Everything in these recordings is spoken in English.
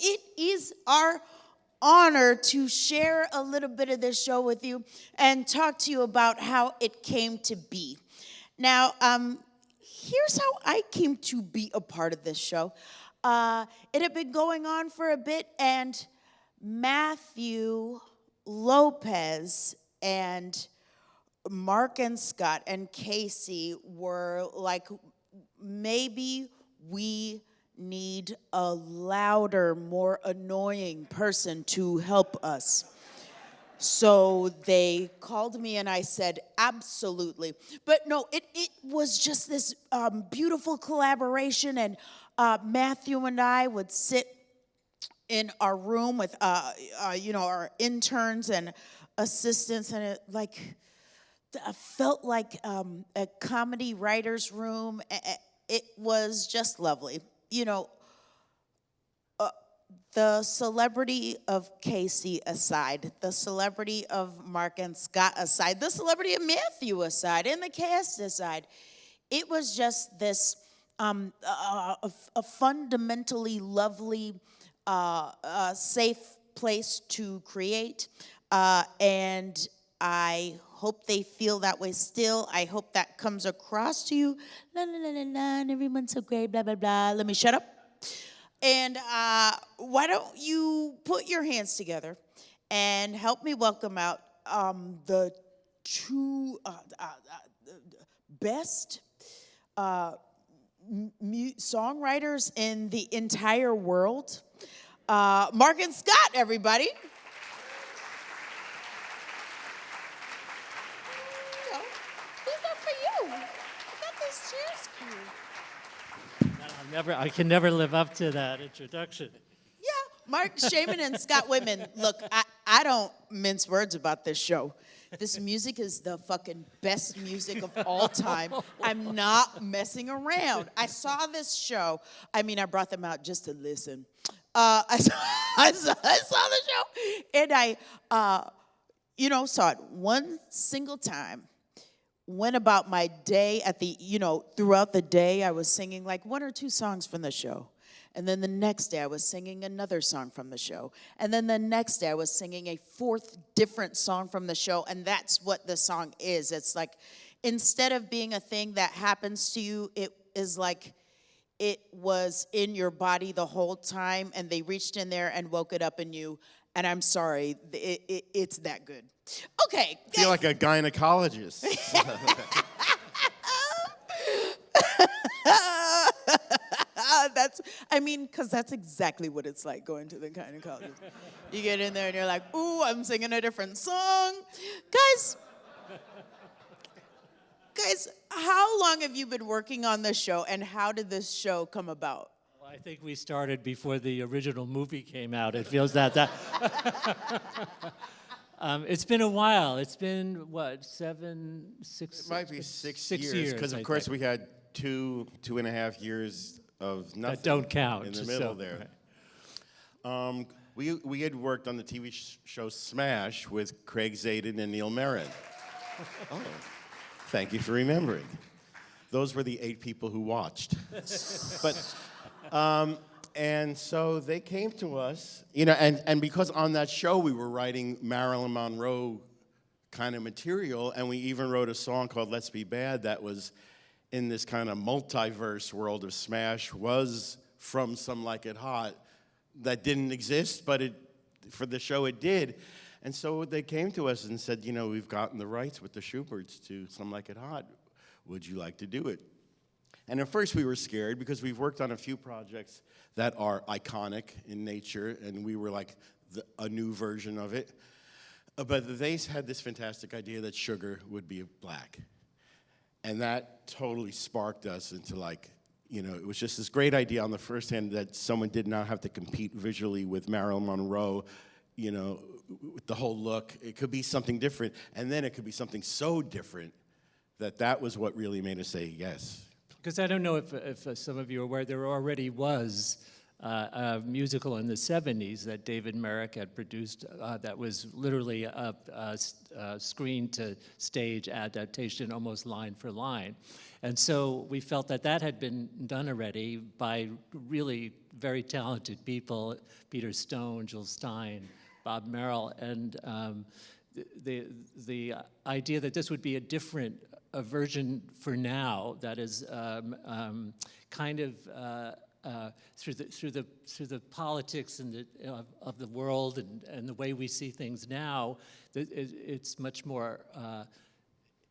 it is our honor to share a little bit of this show with you and talk to you about how it came to be. Now, here's how I came to be a part of this show. It had been going on for a bit, and Matthew Lopez and Mark and Scott and Casey were like, maybe we need a louder, more annoying person to help us. So they called me and I said, absolutely. But no, it was just this beautiful collaboration, and Matthew and I would sit in our room with our interns and assistants, and it felt like a comedy writer's room. It was just lovely. The celebrity of Casey aside, the celebrity of Mark and Scott aside, the celebrity of Matthew aside, and the cast aside, it was just this a fundamentally lovely, safe place to create, and I hope they feel that way still. I hope that comes across to you. La la la la la, and everyone's so great, blah blah blah. Let me shut up. And why don't you put your hands together and help me welcome out the two best songwriters in the entire world, Mark and Scott, everybody. These are for you. I got these chairs for you. I can never live up to that introduction. Yeah, Marc Shaiman and Scott Wittman. Look, I don't mince words about this show. This music is the fucking best music of all time. I'm not messing around. I saw this show. I brought them out just to listen. I saw the show, and I, saw it one single time. Went about my day throughout the day, I was singing like one or two songs from the show. And then the next day, I was singing another song from the show. And then the next day, I was singing a fourth different song from the show. And that's what the song is. It's like, instead of being a thing that happens to you, it is like it was in your body the whole time, and they reached in there and woke it up in you. And I'm sorry, it's that good. Okay. I feel like a gynecologist. Because that's exactly what it's like going to the gynecologist. You get in there and you're like, ooh, I'm singing a different song. Guys, how long have you been working on this show, and how did this show come about? Well, I think we started before the original movie came out. It feels that. It's been a while. It's been, what, 6? It might be 6 years, because of course we had 2.5 years of nothing. That don't count. In the middle there. Right. We had worked on the TV show Smash with Craig Zadan and Neil Merritt. Oh, thank you for remembering. Those were the 8 people who watched. But. And so they came to us, and because on that show we were writing Marilyn Monroe kind of material, and we even wrote a song called Let's Be Bad that was in this kind of multiverse world of Smash, was from Some Like It Hot, that didn't exist, but for the show it did. And so they came to us and said, we've gotten the rights with the Shuberts to Some Like It Hot. Would you like to do it? And at first we were scared because we've worked on a few projects that are iconic in nature, and we were like a new version of it. But they had this fantastic idea that sugar would be black. And that totally sparked us into it was just this great idea on the first hand that someone did not have to compete visually with Marilyn Monroe, with the whole look. It could be something different, and then it could be something so different that was what really made us say yes. Because I don't know if some of you are aware, there already was a musical in the 70s that David Merrick had produced that was literally a screen-to-stage adaptation, almost line for line. And so we felt that had been done already by really very talented people, Peter Stone, Jill Stein, Bob Merrill, and the idea that this would be a different version for now, that is kind of through the politics and of the world and the way we see things now, it's much more.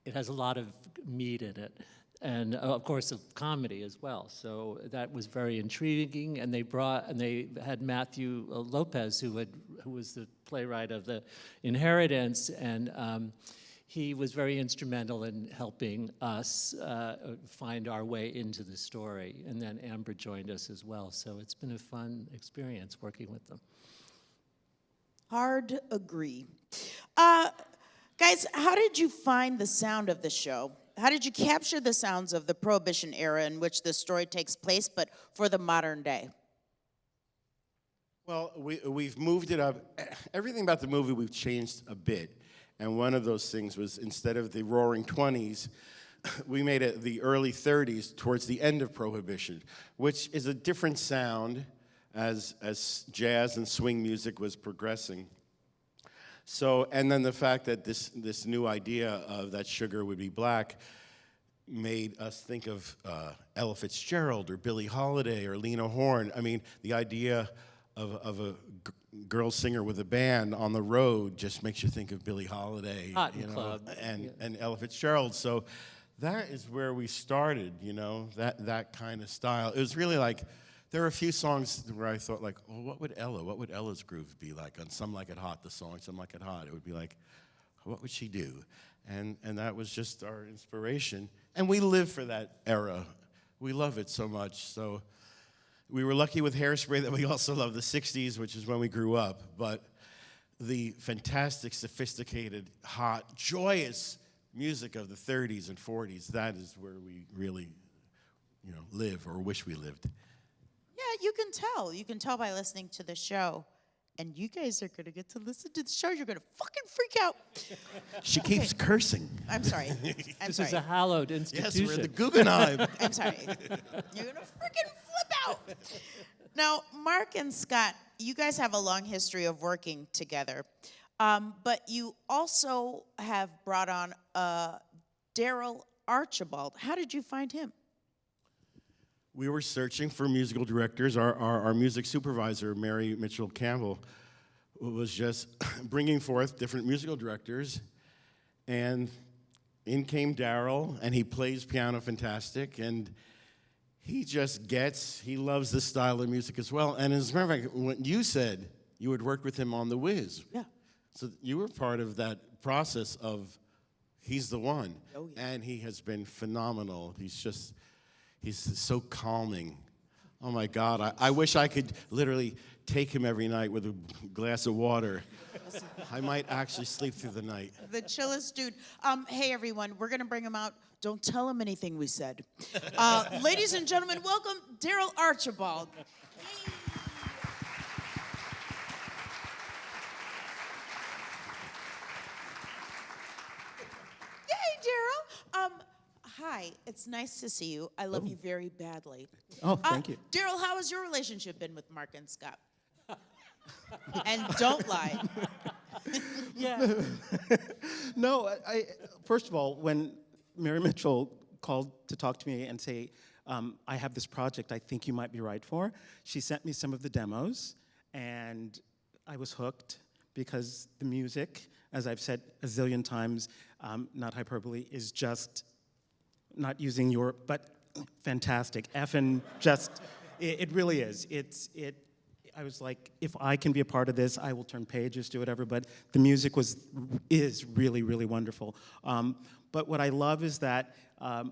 It has a lot of meat in it, and of course of comedy as well. So that was very intriguing. And they had Matthew Lopez, who was the playwright of The Inheritance, and he was very instrumental in helping us find our way into the story. And then Amber joined us as well. So it's been a fun experience working with them. Hard agree. Guys, how did you find the sound of the show? How did you capture the sounds of the Prohibition era in which the story takes place, but for the modern day? Well, we've moved it up. Everything about the movie we've changed a bit. And one of those things was, instead of the roaring 20s, we made it the early 30s towards the end of Prohibition, which is a different sound as jazz and swing music was progressing. So, and then the fact that this new idea of that sugar would be black made us think of Ella Fitzgerald or Billie Holiday or Lena Horne. I mean, the idea of a girl singer with a band on the road just makes you think of Billie Holiday, Cotton Club. and Ella Fitzgerald. So that is where we started, that kind of style. It was really like, there are a few songs where I thought, like, well, what would Ella's groove be like on Some Like It Hot, the song Some Like It Hot? It would be like, what would she do? And that was just our inspiration. And we live for that era. We love it so much. So we were lucky with Hairspray that we also love the 60s, which is when we grew up. But the fantastic, sophisticated, hot, joyous music of the 30s and 40s, that is where we really, live or wish we lived. Yeah, you can tell. You can tell by listening to the show. And you guys are going to get to listen to the show. You're going to fucking freak out. She keeps cursing. I'm sorry. This is a hallowed institution. Yes, we're in the Guggenheim. I'm sorry. You're going to freaking flip out. Now, Marc and Scott, you guys have a long history of working together. But you also have brought on Darryl Archibald. How did you find him? We were searching for musical directors. Our music supervisor, Mary Mitchell Campbell, was just bringing forth different musical directors. And in came Darryl, and he plays piano fantastic. And he loves this style of music as well. And as a matter of fact, when you said you had worked with him on The Wiz. Yeah. So you were part of that process of, he's the one. Oh, yeah. And he has been phenomenal. He's so calming. Oh my God, I wish I could literally take him every night with a glass of water. I might actually sleep through the night. The chillest dude. Hey, everyone, we're going to bring him out. Don't tell him anything we said. Ladies and gentlemen, welcome Darryl Archibald. Yay, Darryl. Hi, it's nice to see you. I love you very badly. Oh, thank you. Darryl, how has your relationship been with Marc and Scott? And don't lie. Yeah. No, first of all, when Mary Mitchell called to talk to me and say, I have this project I think you might be right for, she sent me some of the demos, and I was hooked because the music, as I've said a zillion times, not hyperbole, is just not using your, but fantastic. Effing just, it really is. I was like, if I can be a part of this, I will turn pages, do whatever, but the music is really, really wonderful. But what I love is that the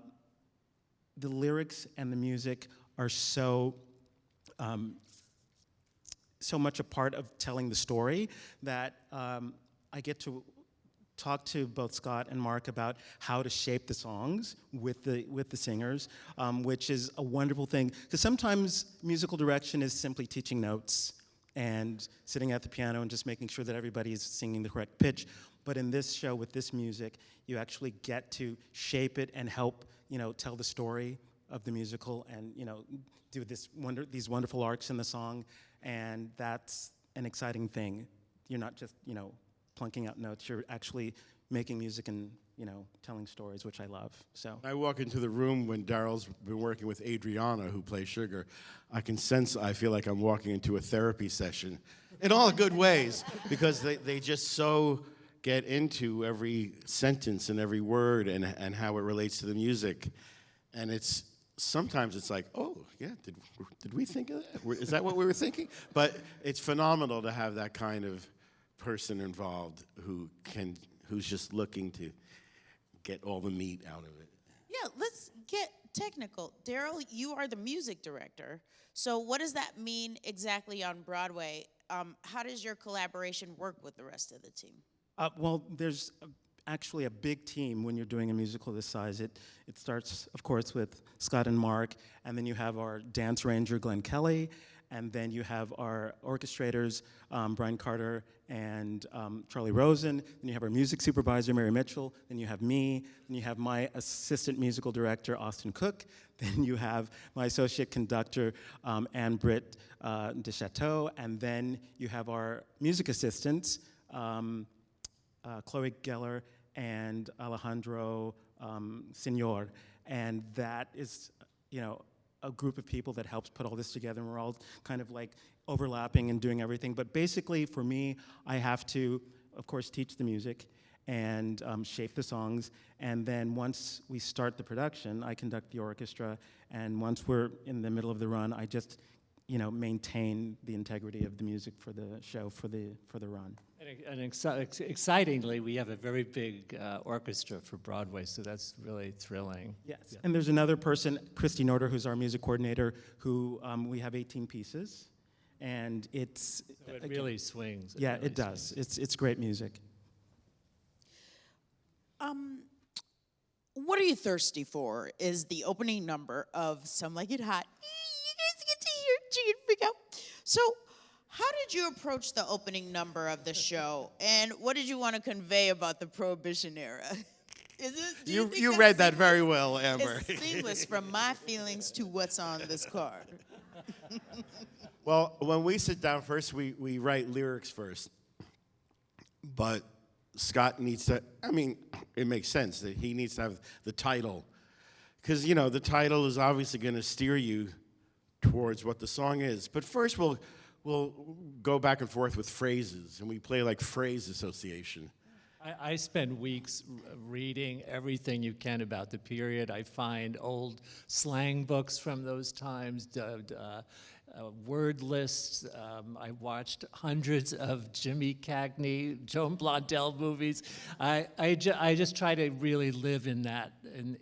lyrics and the music are so much a part of telling the story that I get to talk to both Scott and Marc about how to shape the songs with the singers, which is a wonderful thing. Because sometimes musical direction is simply teaching notes and sitting at the piano and just making sure that everybody is singing the correct pitch. But in this show with this music, you actually get to shape it and help tell the story of the musical and, do these wonderful arcs in the song. And that's an exciting thing. You're not just, plunking out notes. You're actually making music and, telling stories, which I love. So I walk into the room when Darryl's been working with Adriana, who plays Sugar. I feel like I'm walking into a therapy session in all good ways, because they just so get into every sentence and every word and how it relates to the music. And sometimes it's like, oh, yeah, did we think of that? Is that what we were thinking? But it's phenomenal to have that kind of person involved who's just looking to get all the meat out of it. Yeah, let's get technical. Darryl, you are the music director. So what does that mean exactly on Broadway? How does your collaboration work with the rest of the team? Well, there's actually a big team when you're doing a musical this size. It starts, of course, with Scott and Mark, and then you have our dance ranger, Glenn Kelly, and then you have our orchestrators, Brian Carter and Charlie Rosen. Then you have our music supervisor, Mary Mitchell. Then you have me. Then you have my assistant musical director, Austin Cook. Then you have my associate conductor, Anne-Britt DeChateau. And then you have our music assistants, Chloe Geller and Alejandro Senor. And that is, a group of people that helps put all this together, and we're all kind of like overlapping and doing everything. But basically, for me, I have to, of course, teach the music and shape the songs. And then once we start the production, I conduct the orchestra. And once we're in the middle of the run, I just, maintain the integrity of the music for the show, for the run. And excitingly, we have a very big orchestra for Broadway, so that's really thrilling. Yes, Yeah. and there's another person, Christy Norder, who's our music coordinator, who we have 18 pieces, and it's... So it really swings. Yeah, really it does. It's great music. What are you thirsty for is the opening number of Some Like It Hot. You guys get to hear Gene freak out. So, how did you approach the opening number of the show, and what did you want to convey about the Prohibition era? You read that very well, Amber. It's seamless from my feelings to what's on this card. Well, when we sit down first, we write lyrics first. But Scott needs to, it makes sense that he needs to have the title. Because, the title is obviously going to steer you towards what the song is. But first, we'll go back and forth with phrases, and we play like phrase association. I spend weeks reading everything you can about the period. I find old slang books from those times, word lists. I watched hundreds of Jimmy Cagney, Joan Blondell movies. I just try to really live in that,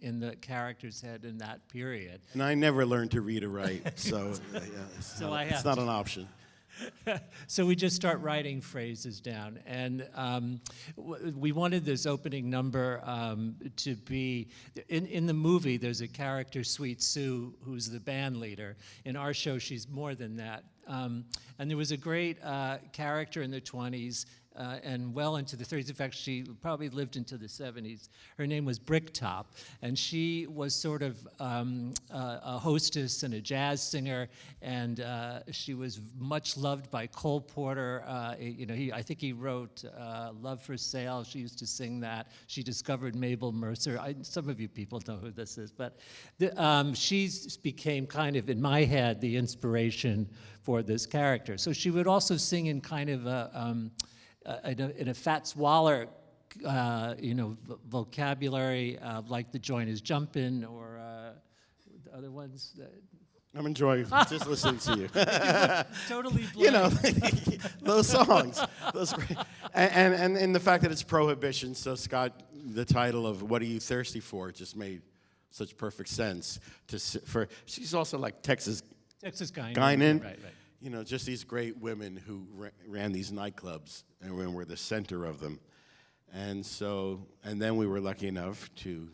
in the character's head in that period. And I never learned to read or write, so it's not an option. So we just start writing phrases down, and we wanted this opening number to be, in the movie there's a character, Sweet Sue, who's the band leader. In our show, she's more than that. And there was a great character in the 20s and well into the 30s. In fact, she probably lived into the 70s. Her name was Bricktop, and she was sort of a hostess and a jazz singer, and she was much loved by Cole Porter. I think he wrote "Love for Sale." She used to sing that. She discovered Mabel Mercer. Some of you people know who this is, but she became kind of, in my head, the inspiration for this character. So she would also sing in kind of in a Fats Waller, vocabulary, like the joint is jumpin', or the other ones. I'm enjoying just listening to you. Totally blank. Those songs, those great, and the fact that it's Prohibition. So Scott, the title of "What Are You Thirsty For" just made such perfect sense. She's also like Texas Guinan. Right. Just these great women who ran these nightclubs and were the center of them. And then we were lucky enough to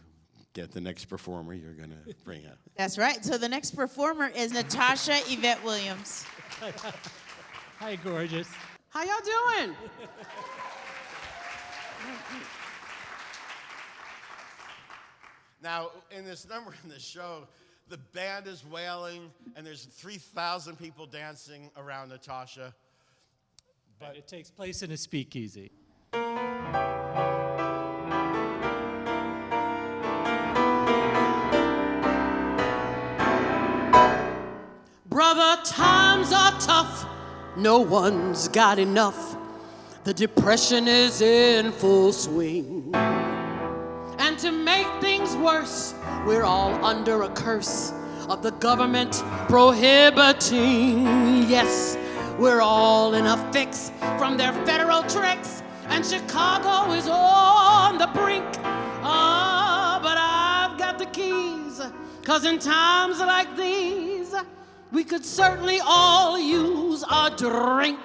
get the next performer you're going to bring up. That's right. So the next performer is Natasha Yvette Williams. Hi, gorgeous. How y'all doing? Now, in this number in the show, the band is wailing, and there's 3,000 people dancing around Natasha. But it takes place in a speakeasy. Brother, times are tough. No one's got enough. The depression is in full swing. And to make things worse, we're all under a curse of the government prohibiting. Yes, we're all in a fix from their federal tricks, and Chicago is on the brink. But I've got the keys, 'cause in times like these, we could certainly all use a drink.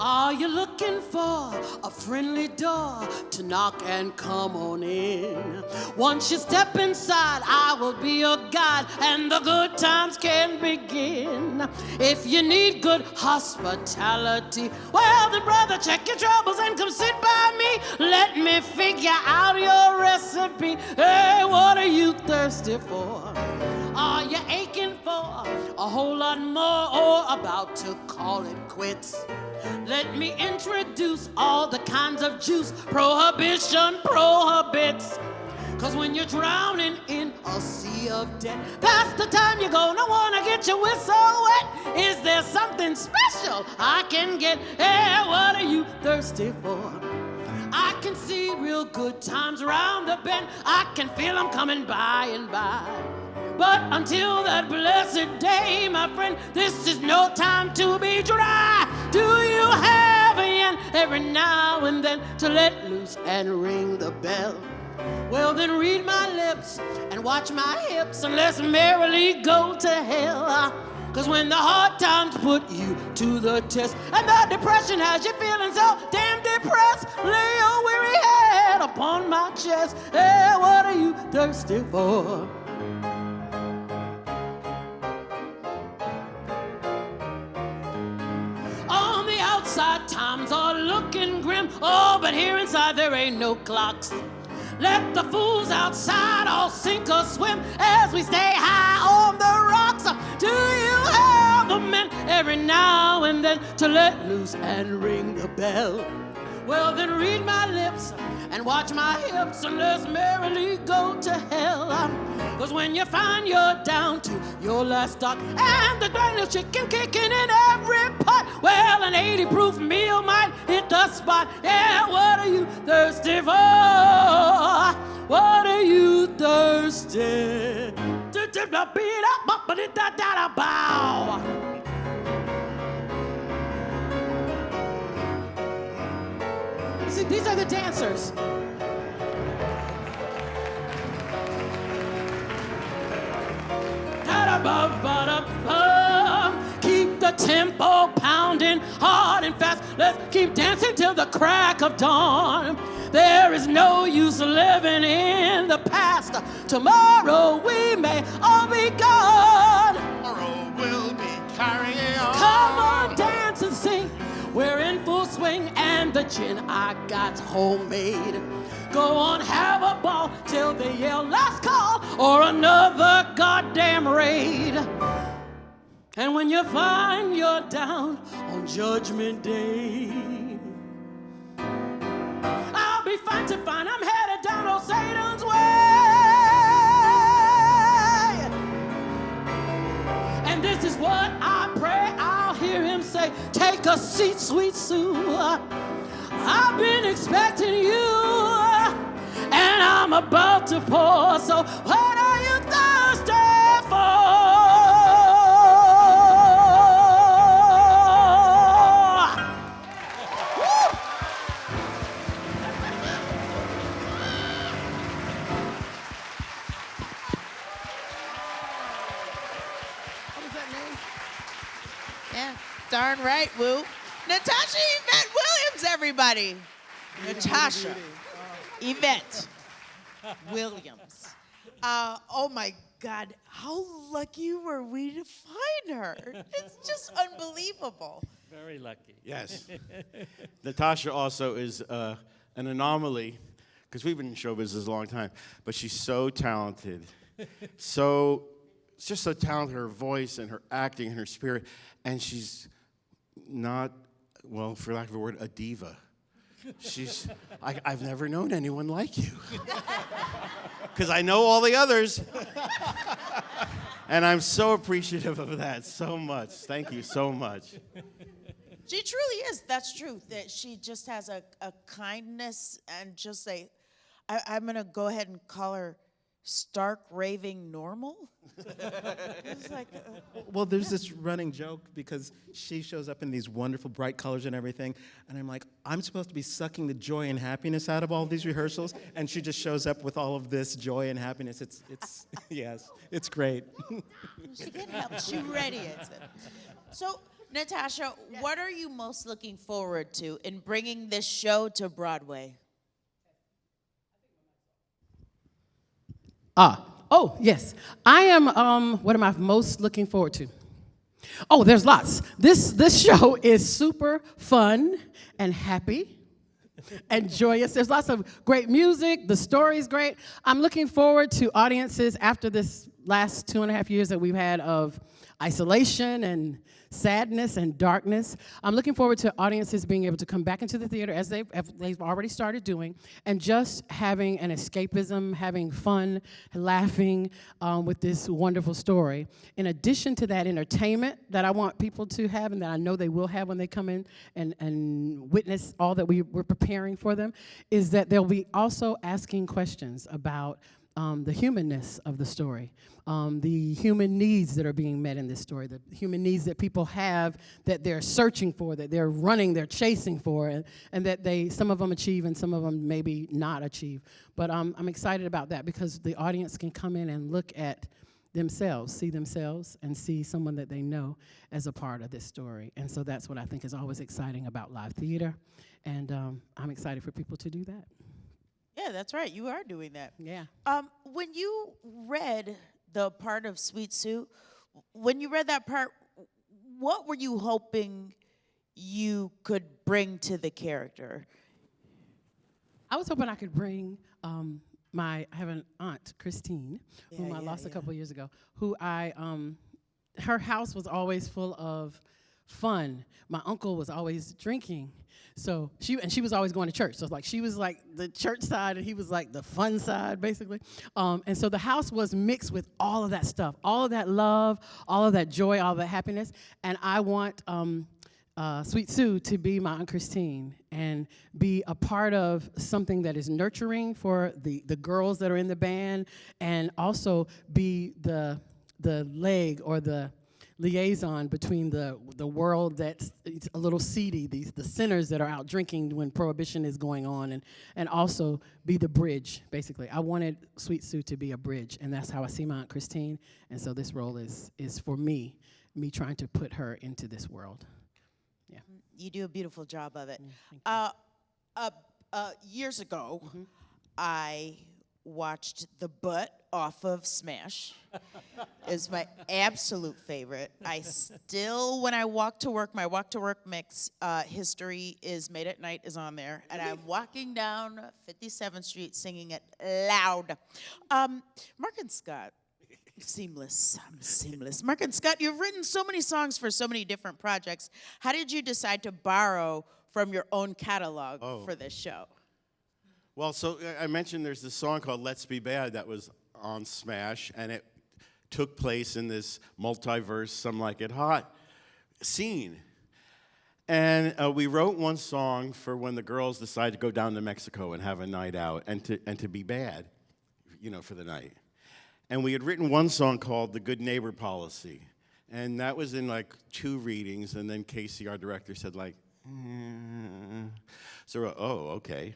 Are you looking for a friendly door to knock and come on in? Once you step inside, I will be your guide, and the good times can begin. If you need good hospitality, well then brother, check your troubles and come sit by me. Let me figure out your recipe. Hey, what are you thirsty for? Are you aching for a whole lot more, or about to call it quits? Let me introduce all the kinds of juice prohibition prohibits. 'Cause when you're drowning in a sea of debt, that's the time you're gonna wanna get your whistle wet. Is there something special I can get? Hey, what are you thirsty for? I can see real good times round the bend. I can feel them coming by and by. But until that blessed day, my friend, this is no time to be dry. Do you have a yen every now and then to let loose and ring the bell? Well, then read my lips and watch my hips, and let's merrily go to hell. 'Cause when the hard times put you to the test, and the depression has you feeling so damn depressed, lay your weary head upon my chest. Hey, what are you thirsty for? On the outside, times are looking grim. Oh, but here inside there ain't no clocks. Let the fools outside all sink or swim as we stay high on the rocks. Do you have a man every now and then to let loose and ring the bell? Well, then read my lips and watch my hips, and let's merrily go to hell. 'Cause when you find you're down to your last stock, and the Daniel chicken kicking in every pot, well, an 80 proof meal might hit the spot. Yeah, what are you thirsty for? What are you thirsty? Bow. See, these are the dancers. Keep the tempo pounding hard and fast. Let's keep dancing till the crack of dawn. There is no use living in the past. Tomorrow we may all be gone. Tomorrow we'll be carrying on. Come on, dance and sing. We're in full swing, and the gin I got's homemade. Go on, have a ball till they yell last call or another goddamn raid. And when you find you're down on Judgment Day, I'll be fine to find I'm headed down on Satan's way. And this is what I pray I'll hear him say, take a seat, sweet Sue. I've been expecting you, and I'm about to pour, so what are you thirsty for? What is that name? Yeah, darn right, Woo. Natasha Yvette Williams, everybody. Natasha Yvette Williams. Oh my God, how lucky were we to find her? It's just unbelievable. Very lucky. Yes. Natasha also is an anomaly, because we've been in show business a long time, but she's so talented. It's just so talented, her voice and her acting and her spirit, and she's not, well, for lack of a word, a diva. I've never known anyone like you. Because I know all the others. And I'm so appreciative of that so much. Thank you so much. She truly is. That's true. That she just has a kindness and just I'm going to go ahead and call her stark raving normal. It's like, Well, there's this running joke because she shows up in these wonderful bright colors and everything, and I'm like, I'm supposed to be sucking the joy and happiness out of all these rehearsals, and she just shows up with all of this joy and happiness. It's yes, it's great. she can help. She radiates it. So, Natasha, what are you most looking forward to in bringing this show to Broadway? Oh, yes. I am, what am I most looking forward to? Oh, there's lots. This show is super fun and happy and joyous. There's lots of great music. The story's great. I'm looking forward to audiences after this last 2.5 years that we've had of isolation and sadness and darkness. I'm looking forward to audiences being able to come back into the theater as they've already started doing, and just having an escapism, having fun, laughing with this wonderful story. In addition to that entertainment that I want people to have and that I know they will have when they come in and witness all that we're preparing for them, is that they'll be also asking questions about the humanness of the story, the human needs that are being met in this story, the human needs that people have that they're searching for, that they're running, they're chasing for, and that some of them achieve and some of them maybe not achieve. But I'm excited about that because the audience can come in and look at themselves, see themselves, and see someone that they know as a part of this story. And so that's what I think is always exciting about live theater, and I'm excited for people to do that. Yeah, that's right. You are doing that. Yeah. When you read the part of Sweet Sue, when you read that part, what were you hoping you could bring to the character? I was hoping I could bring I have an aunt, Christine, whom I lost a couple years ago, who her house was always full of fun. My uncle was always drinking. So she was always going to church. So it's like she was like the church side and he was like the fun side, basically. And so the house was mixed with all of that stuff, all of that love, all of that joy, all of that happiness. And I want Sweet Sue to be my Aunt Christine and be a part of something that is nurturing for the girls that are in the band, and also be the leg or the liaison between the world that's a little seedy, the sinners that are out drinking when Prohibition is going on, and also be the bridge, basically. I wanted Sweet Sue to be a bridge, and that's how I see my Aunt Christine, and so this role is for me trying to put her into this world. Yeah. You do a beautiful job of it. Thank you. Years ago, I watched The Butt off of Smash. It's my absolute favorite. I still, when I walk to work, my walk to work mix, History is Made at Night is on there, and I'm walking down 57th Street singing it loud. Marc and Scott, seamless. Marc and Scott, you've written so many songs for so many different projects. How did you decide to borrow from your own catalog for this show? Well, so I mentioned there's this song called Let's Be Bad that was on Smash, and it took place in this multiverse, Some Like It Hot scene. And we wrote one song for when the girls decide to go down to Mexico and have a night out and to be bad, for the night. And we had written one song called The Good Neighbor Policy. And that was in like 2 readings, and then Casey, our director, said like, So, okay.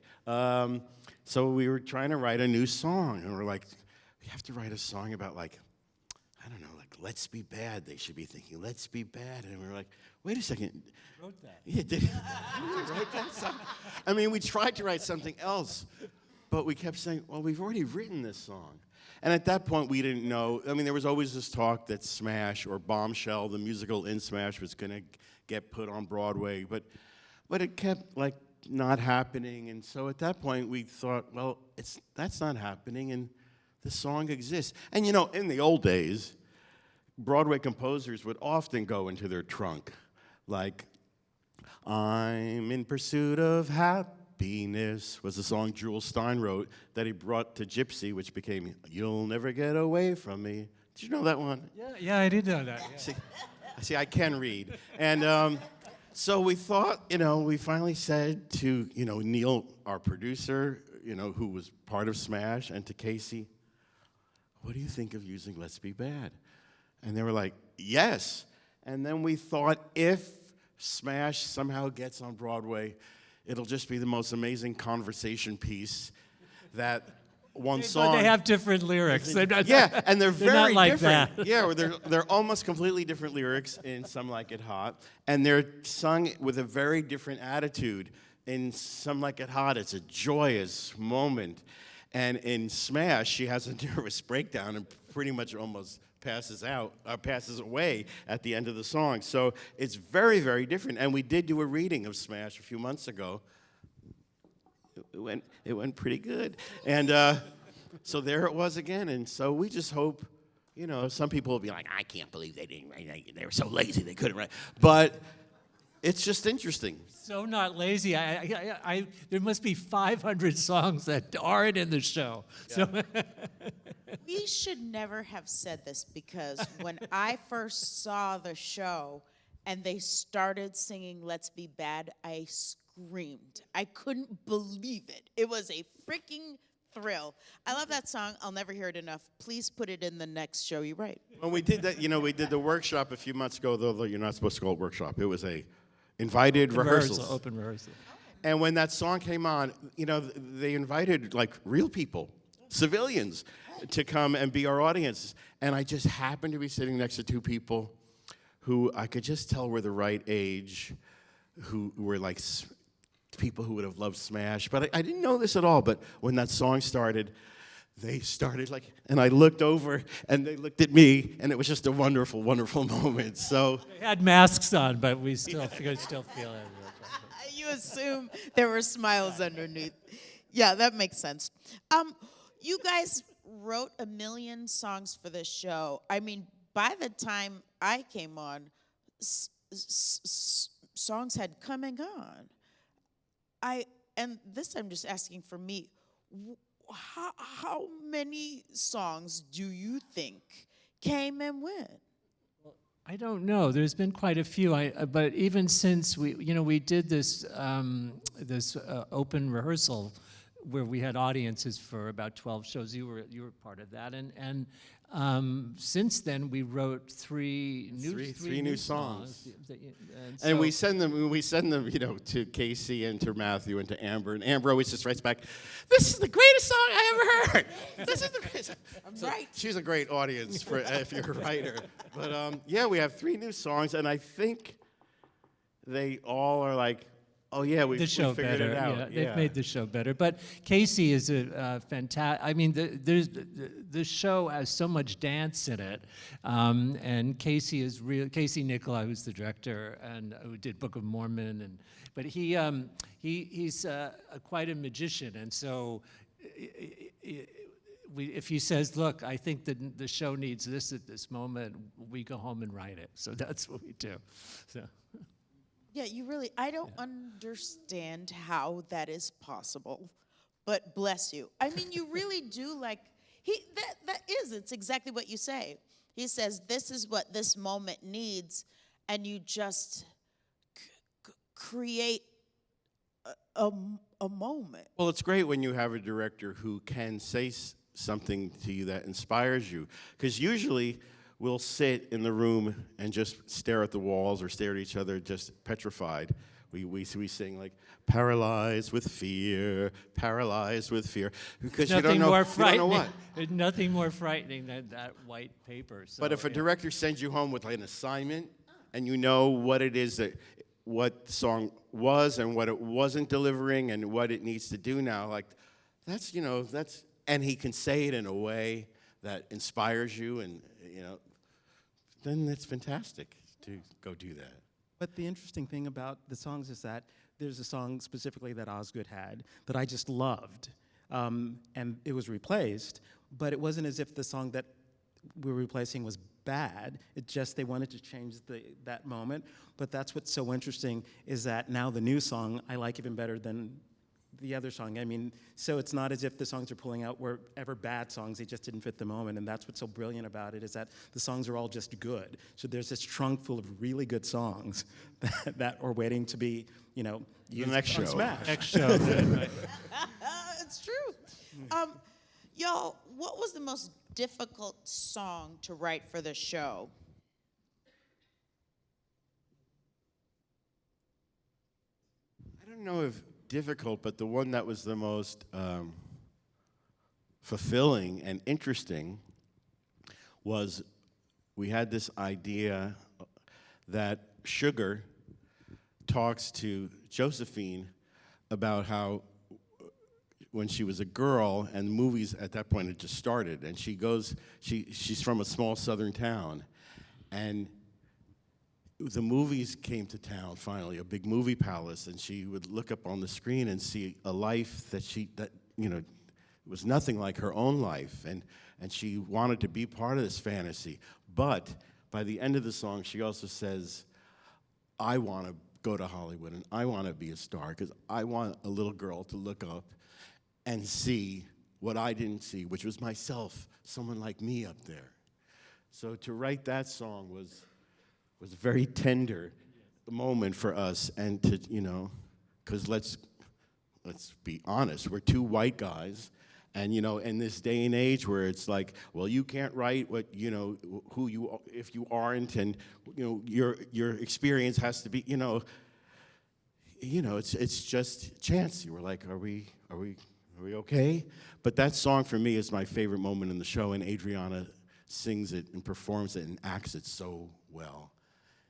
So we were trying to write a new song, and we're like, we have to write a song about like let's be bad. They should be thinking, let's be bad. And we were like, wait a second. You wrote that. Yeah, did you write that song? I mean, we tried to write something else, but we kept saying, well, we've already written this song. And at that point, we didn't know. I mean, there was always this talk that Smash or Bombshell, the musical in Smash, was going to get put on Broadway, but it kept like not happening. And so at that point, we thought, well, that's not happening, and the song exists. And you know, in the old days, Broadway composers would often go into their trunk, like, I'm in pursuit of happiness was the song Jules Stein wrote that he brought to Gypsy, which became You'll Never Get Away From Me. Did you know that one? Yeah, I did know that. Yeah. See, I can read. And so we thought, you know, we finally said to, you know, Neil, our producer, you know, who was part of Smash, and to Casey, what do you think of using Let's Be Bad? And they were like, yes. And then we thought, if Smash somehow gets on Broadway, it'll just be the most amazing conversation piece that one song. But they have different lyrics. Yeah, and they're very not like different. that. Yeah, they're almost completely different lyrics in Some Like It Hot, and they're sung with a very different attitude. In Some Like It Hot, it's a joyous moment, and in Smash, she has a nervous breakdown and pretty much almost passes away at the end of the song. So it's very, very different. And we did do a reading of Smash a few months ago. It went pretty good. And so there it was again. And so we just hope, you know, some people will be like, I can't believe they didn't write. They were so lazy they couldn't write. But it's just interesting. So not lazy. There must be 500 songs that aren't in the show. Yeah. So We should never have said this, because when I first saw the show and they started singing Let's Be Bad, I screamed. I couldn't believe it. It was a freaking thrill. I love that song. I'll never hear it enough. Please put it in the next show you write. When we did that, you know, we did the workshop a few months ago, though you're not supposed to call it workshop. It was a invited rehearsals. Open rehearsal. And when that song came on, you know, they invited like real people, civilians, to come and be our audience. And I just happened to be sitting next to two people who I could just tell were the right age, who were like people who would have loved Smash. But I didn't know this at all. But when that song started, they started like, and I looked over and they looked at me, and it was just a wonderful, wonderful moment. So They had masks on, but we still feel it. You assume there were smiles underneath. Yeah, that makes sense. You guys wrote 1 million songs for this show. I mean, by the time I came on, songs had come and gone. And this I'm just asking for me. How many songs do you think came and went? I don't know. There's been quite a few. But even since we did this open rehearsal where we had audiences for about 12 shows. You were part of that, and since then we wrote three new songs. And we send them, you know, to Casey and to Matthew and to Amber. And Amber always just writes back, "This is the greatest song I ever heard. This is the greatest." I'm right. She's a great audience for if you're a writer. But yeah, we have 3 new songs, and I think they all are like, oh yeah, we figured better. it out. Yeah, they've made the show better. But Casey is a fantastic. I mean, the show has so much dance in it, and Casey is real. Casey Nicola, who's the director and who did Book of Mormon, but he's quite a magician, and so. If he says, look, I think that the show needs this at this moment, we go home and write it. So that's what we do. So. Yeah, I don't understand how that is possible, but bless you. I mean, you really do it's exactly what you say. He says, this is what this moment needs, and you just create a moment. Well, it's great when you have a director who can say something to you that inspires you, because usually we'll sit in the room and just stare at the walls or stare at each other, just petrified. We sing like paralyzed with fear, because you don't know what. There's nothing more frightening than that white paper. So, but if a director sends you home with like an assignment, and you know what it is what the song was and what it wasn't delivering and what it needs to do now, like that's and he can say it in a way that inspires you, and then it's fantastic to go do that. But the interesting thing about the songs is that there's a song specifically that Osgood had that I just loved, and it was replaced, but it wasn't as if the song that we were replacing was bad. It just, they wanted to change that moment. But that's what's so interesting, is that now the new song I like even better than the other song. I mean, so it's not as if the songs are pulling out were ever bad songs, they just didn't fit the moment, and that's what's so brilliant about it, is that the songs are all just good. So there's this trunk full of really good songs that are waiting to be, used next on show. Smash. Next show. It's true. Y'all, what was the most difficult song to write for the show? I don't know if difficult, but the one that was the most fulfilling and interesting was, we had this idea that Sugar talks to Josephine about how when she was a girl, and movies at that point had just started, and she's from a small southern town, and the movies came to town finally, a big movie palace, and she would look up on the screen and see a life that was nothing like her own life, and she wanted to be part of this fantasy. But by the end of the song, she also says, I want to go to Hollywood, and I want to be a star, because I want a little girl to look up and see what I didn't see, which was myself, someone like me up there. So to write that song was a very tender moment for us, and to, because let's be honest, we're two white guys, and in this day and age where it's like, well, you can't write what who you, if you aren't, and your experience has to be, it's just chance. You were like, are we okay? But that song for me is my favorite moment in the show, and Adriana sings it and performs it and acts it so well.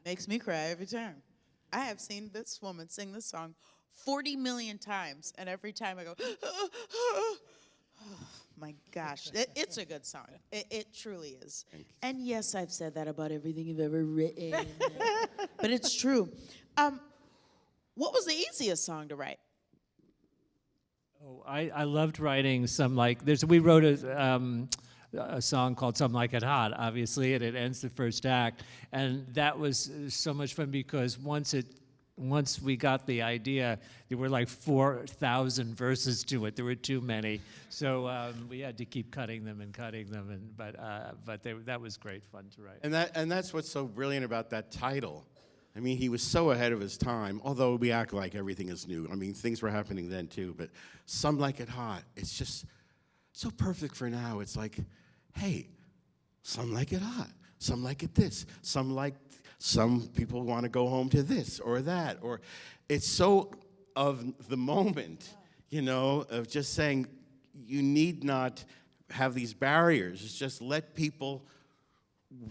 Makes me cry every time. I have seen this woman sing this song 40 million times, and every time I go, oh, my gosh. It's a good song. It truly is. And yes, I've said that about everything you've ever written, but it's true. What was the easiest song to write? Oh, I loved writing some, we wrote a song called Some Like It Hot, obviously, and it ends the first act. And that was so much fun, because once we got the idea, there were like 4,000 verses to it. There were too many. So we had to keep cutting them, but that was great fun to write. And that's what's so brilliant about that title. I mean, he was so ahead of his time, although we act like everything is new. I mean, things were happening then too, but Some Like It Hot, it's just so perfect for now. It's like, hey, some like it hot, some like it this, some people want to go home to this or that, or it's so of the moment, of just saying, you need not have these barriers. It's just let people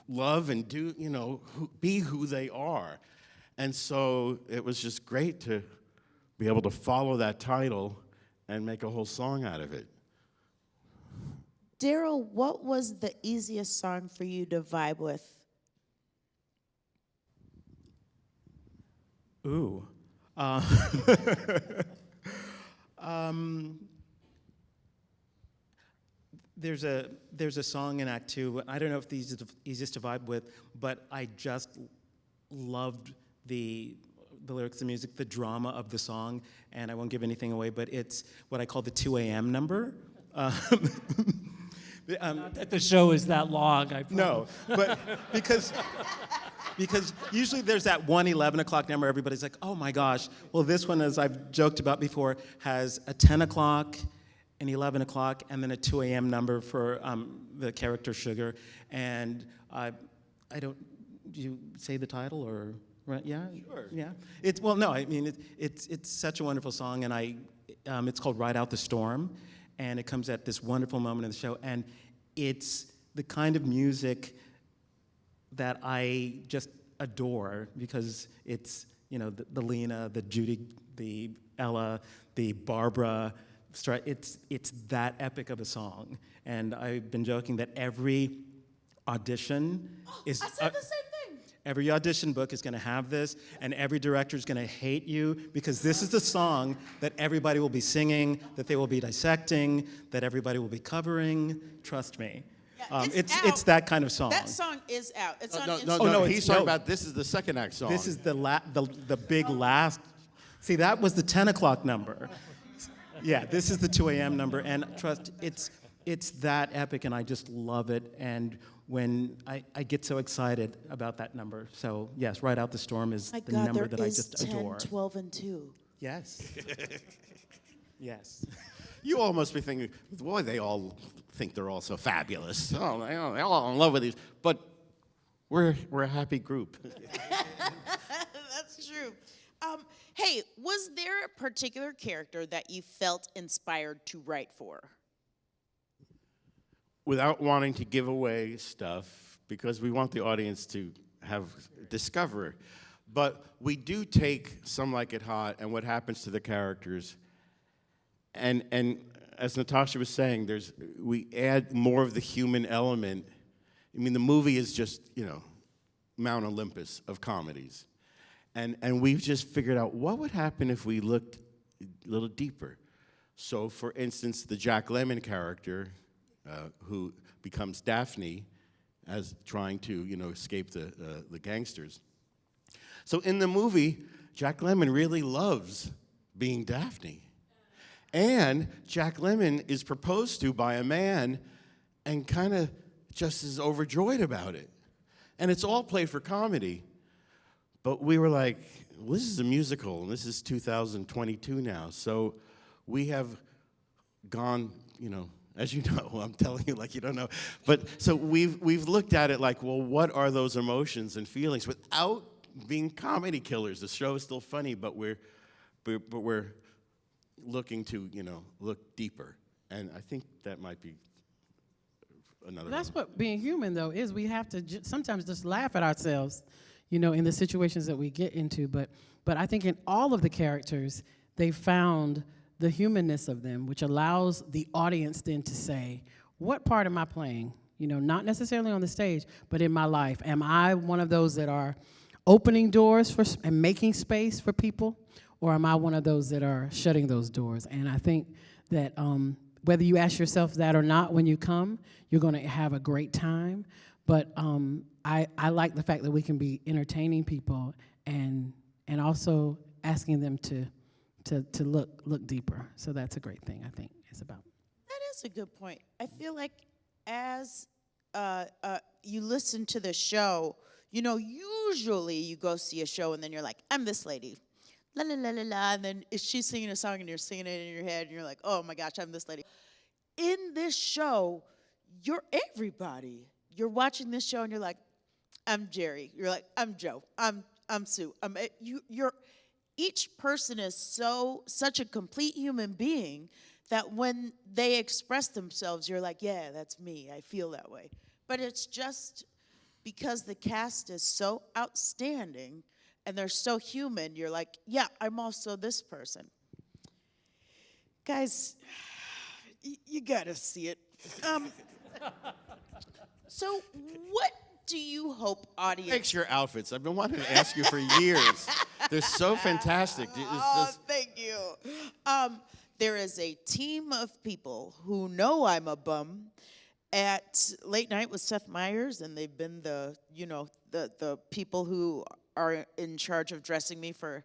love and do, be who they are. And so it was just great to be able to follow that title and make a whole song out of it. Darryl, what was the easiest song for you to vibe with? Ooh. There's a song in Act 2, I don't know if the easiest to vibe with, but I just loved the lyrics, the music, the drama of the song, and I won't give anything away, but it's what I call the 2 a.m. number. Not that the show is that long, I promise. No, but because usually there's that 11 o'clock number, everybody's like, oh my gosh. Well, this one, as I've joked about before, has a 10 o'clock, an 11 o'clock, and then a 2 a.m. number for the character Sugar. And I don't, do you say the title or, right? Yeah? Sure. Yeah. It's such a wonderful song, and it's called Ride Out the Storm. And it comes at this wonderful moment in the show, and it's the kind of music that I just adore, because it's, the Lena, the Judy, the Ella, the Barbara, it's that epic of a song. And I've been joking that every audition is... I said the same thing. Every audition book is going to have this, and every director is going to hate you, because this is the song that everybody will be singing, that they will be dissecting, that everybody will be covering. Trust me. Yeah, it's that kind of song. That song is out. It's on No, Instagram. no, Oh, no, no, he's talking about this is the second act song. This is the big last. See, that was the 10 o'clock number. Yeah, this is the 2 a.m. number, and trust, it's that epic, and I just love it. And when I get so excited about that number. So yes, Ride Out the Storm is My the God, number there that I is just 10, adore. 12, and 2. Yes. Yes. You all must be thinking, boy, they all think they're all so fabulous. Oh, they're all in love with these. But we're a happy group. That's true. Hey, was there a particular character that you felt inspired to write for? Without wanting to give away stuff, because we want the audience to discover. But we do take Some Like It Hot and what happens to the characters, and as Natasha was saying, we add more of the human element. I mean, the movie is just, Mount Olympus of comedies. And we've just figured out what would happen if we looked a little deeper. So, for instance, the Jack Lemmon character, who becomes Daphne, as trying to, escape the gangsters. So in the movie, Jack Lemmon really loves being Daphne. And Jack Lemmon is proposed to by a man and kind of just is overjoyed about it. And it's all played for comedy. But we were like, well, this is a musical, and this is 2022 now. So we have gone, as you know, I'm telling you like you don't know. But so we've looked at it like, well, what are those emotions and feelings without being comedy killers? The show is still funny, but we're looking to, look deeper. And I think that might be another That's one. what being human, though, is. We have to sometimes just laugh at ourselves, in the situations that we get into. But I think in all of the characters, they found the humanness of them, which allows the audience then to say, what part am I playing? Not necessarily on the stage, but in my life. Am I one of those that are opening doors and making space for people? Or am I one of those that are shutting those doors? And I think that whether you ask yourself that or not when you come, you're going to have a great time. But I like the fact that we can be entertaining people and also asking them to look deeper. So that's a great thing, I think, it's about. That is a good point. I feel like as you listen to the show, usually you go see a show and then you're like, I'm this lady. La la la la la, and then she's singing a song and you're singing it in your head and you're like, oh my gosh, I'm this lady. In this show, you're everybody. You're watching this show and you're like, I'm Jerry. You're like, I'm Joe. I'm Sue. You're each person is such a complete human being that when they express themselves, you're like, yeah, that's me. I feel that way. But it's just because the cast is so outstanding and they're so human, you're like, yeah, I'm also this person. Guys, you gotta see it. So what do you hope audience... Makes your outfits. I've been wanting to ask you for years. They're so fantastic. Thank you. There is a team of people who know I'm a bum at Late Night with Seth Meyers, and they've been the people who are in charge of dressing me for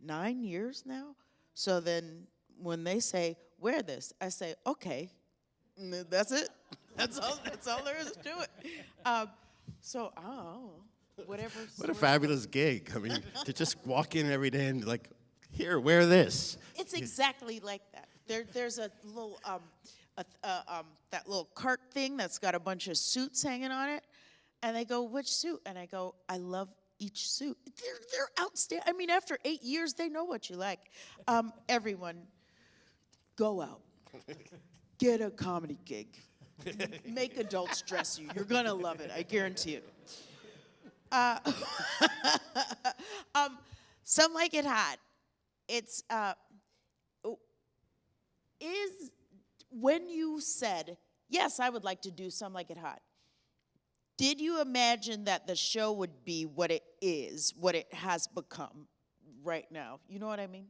9 years now. So then when they say, wear this, I say, okay, that's it. That's all there is to it. Whatever. What a fabulous gig. I mean, to just walk in every day and like, here, wear this. It's exactly like that. There's a little that little cart thing that's got a bunch of suits hanging on it, and they go, which suit? And I go, I love each suit. They're outstanding. I mean, after 8 years, they know what you like. Everyone, go out, get a comedy gig, make adults dress you. You're gonna love it. I guarantee it. Some Like It Hot. It's when you said, yes, I would like to do Some Like It Hot, did you imagine that the show would be what it is, what it has become right now? You know what I mean?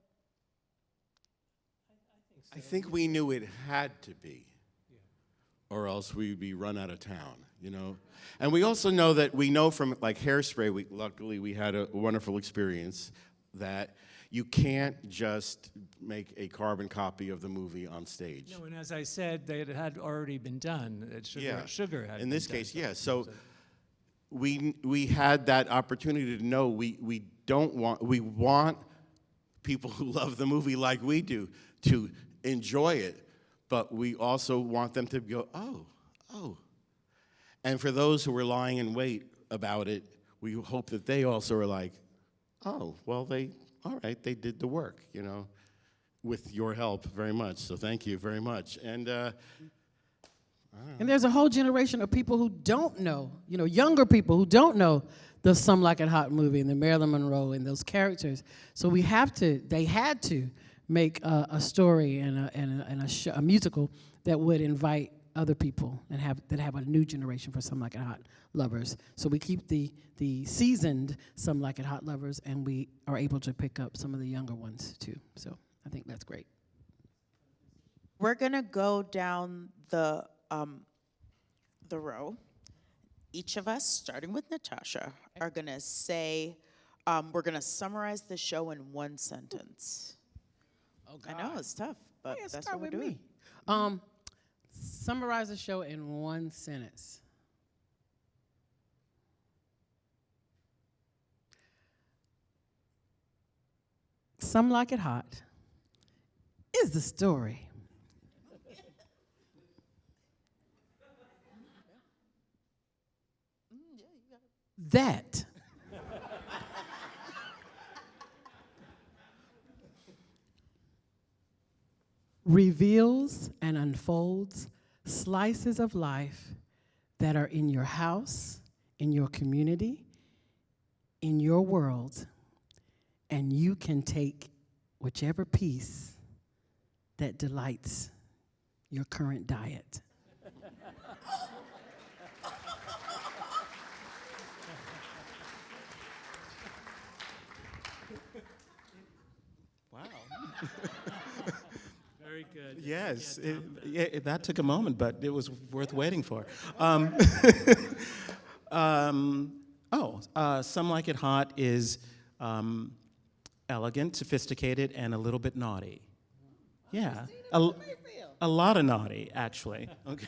I think we knew it had to be, or else we'd be run out of town, you know? And we also know that we know from like Hairspray, luckily we had a wonderful experience, that you can't just make a carbon copy of the movie on stage. No, and as I said, it had already been done. Sugar had in been this done. case, yeah. So we had that opportunity to know we want people who love the movie like we do to enjoy it, but we also want them to go, oh. And for those who were lying in wait about it, we hope that they also are like, oh, well, all right, they did the work, you know, with your help very much. So thank you very much. And there's a whole generation of people who don't know, younger people who don't know the Some Like It Hot movie and the Marilyn Monroe and those characters. So they had to make a story and a musical that would invite other people and have a new generation for Some Like It Hot lovers. So we keep the seasoned Some Like It Hot lovers, and we are able to pick up some of the younger ones too. So I think that's great. We're gonna go down the row. Each of us, starting with Natasha, are gonna say, we're gonna summarize the show in one sentence. Oh, God. I know it's tough, but Yeah, that's start what we're with doing. me. Summarize the show in one sentence. Some Like It Hot is the story that reveals and unfolds slices of life that are in your house, in your community, in your world, and you can take whichever piece that delights your current diet. Wow. Very good. Yes, that took a moment, but it was worth waiting for. Some Like It Hot is elegant, sophisticated, and a little bit naughty. Yeah, a lot of naughty, actually. Okay.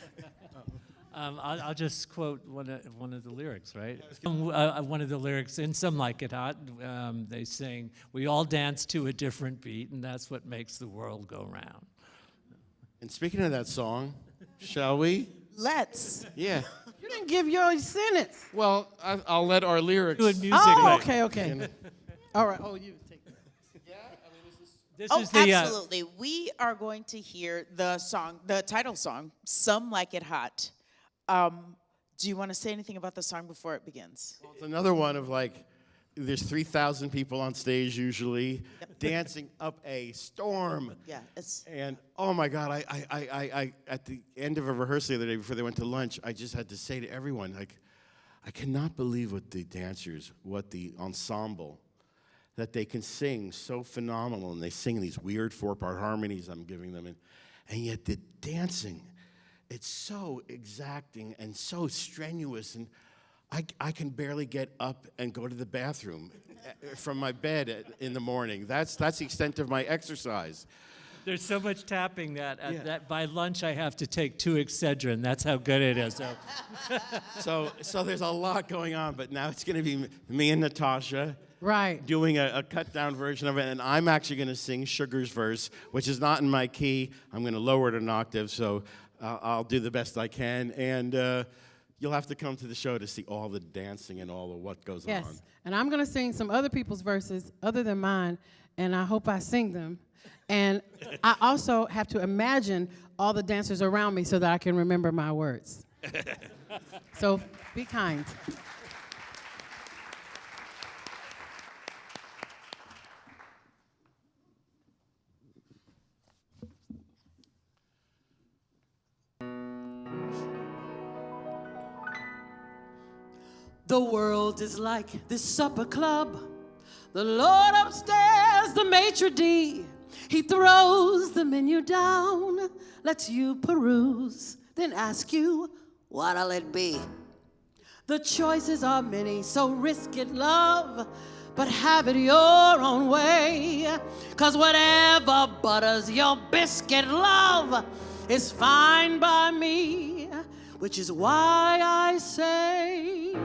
I'll just quote one of the lyrics, right? One of the lyrics in Some Like It Hot, they sing, "We all dance to a different beat, and that's what makes the world go round." And speaking of that song, shall we? Let's. Yeah. You didn't give your sentence. Well, I'll let our lyrics. Good music. Oh, okay. All right. Oh, you take that. This Oh, is the, absolutely. We are going to hear the song, the title song, Some Like It Hot. Do you want to say anything about the song before it begins? Well, it's another one of like, there's 3,000 people on stage usually, dancing up a storm. Yeah, it's And oh my God, I at the end of a rehearsal the other day before they went to lunch, I just had to say to everyone, like, I cannot believe what the ensemble, that they can sing so phenomenal, and they sing these weird 4-part harmonies I'm giving them, and yet the dancing, it's so exacting and so strenuous, and I can barely get up and go to the bathroom from my bed in the morning. That's the extent of my exercise. there's so much tapping that by lunch I have to take 2 Excedrin. That's how good it is. So there's a lot going on, but now it's going to be me and Natasha. Right. Doing a cut-down version of it, and I'm actually going to sing Sugar's verse, which is not in my key. I'm going to lower it an octave, so I'll do the best I can, and you'll have to come to the show to see all the dancing and all of what goes on. Yes. And I'm going to sing some other people's verses other than mine, and I hope I sing them. And I also have to imagine all the dancers around me so that I can remember my words. So be kind. The world is like this supper club. The Lord upstairs, the maitre d', he throws the menu down, lets you peruse, then ask you, what'll it be? The choices are many, so risk it, love, but have it your own way. 'Cause whatever butters your biscuit, love, is fine by me, which is why I say,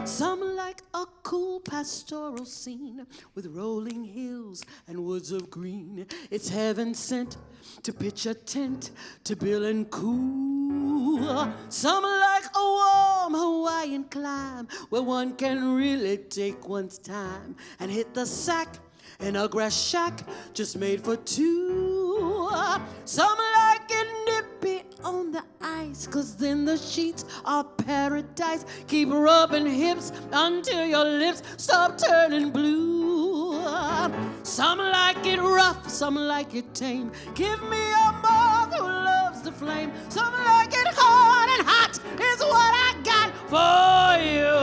some like a cool pastoral scene with rolling hills and woods of green. It's heaven sent to pitch a tent to Bill and cool. Some like a warm Hawaiian climb where one can really take one's time and hit the sack in a grass shack just made for two. Some like it nippy on the ice, 'cause then the sheets are paradise. Keep rubbing hips until your lips stop turning blue. Some like it rough, some like it tame. Give me a moth who loves the flame. Some like it hard and hot is what I got for you.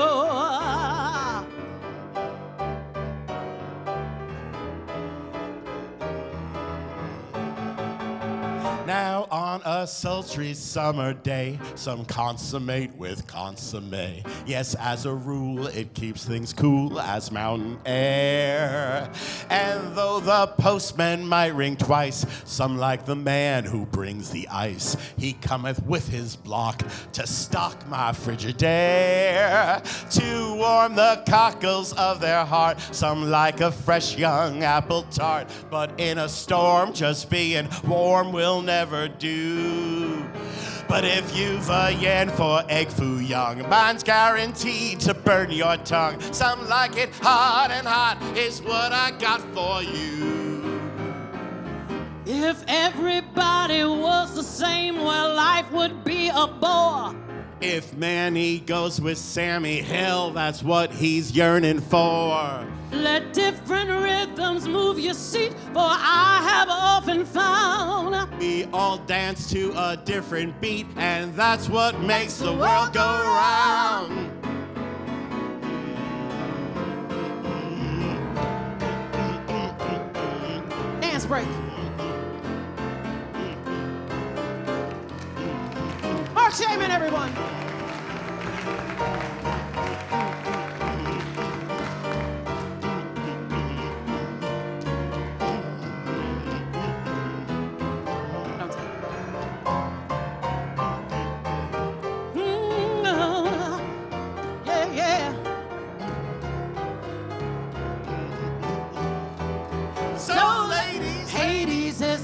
Now on a sultry summer day, some consummate with consomme. Yes, as a rule, it keeps things cool as mountain air. And though the postman might ring twice, some like the man who brings the ice. He cometh with his block to stock my Frigidaire, to warm the cockles of their heart. Some like a fresh young apple tart, but in a storm, just being warm will never do. But if you've a yen for egg foo young, mine's guaranteed to burn your tongue. Some like it hot, and hot is what I got for you. If everybody was the same, well, life would be a bore. If Manny goes with Sammy, hell, that's what he's yearning for. Let different rhythms move your seat, for I have often found we all dance to a different beat, and that's what makes the world go round. Dance break. Marc Shaiman, everyone.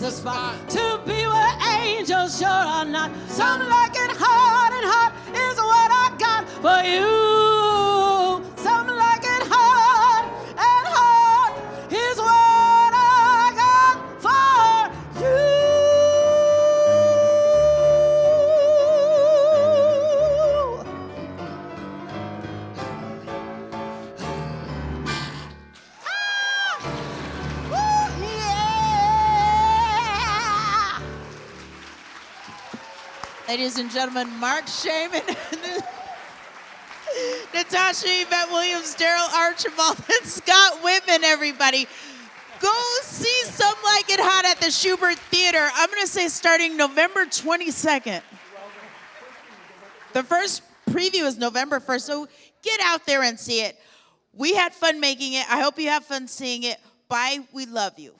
The spot to be where angels sure are not. Some like it hard, and hot is what I got for you. Some like it hard, and hot is what I got for you. Ladies and gentlemen, Marc Shaiman, Natasha Yvette Williams, Darryl Archibald, and Scott Wittman, everybody. Go see Some Like It Hot at the Shubert Theatre. I'm going to say starting November 22nd. The first preview is November 1st, so get out there and see it. We had fun making it. I hope you have fun seeing it. Bye. We love you.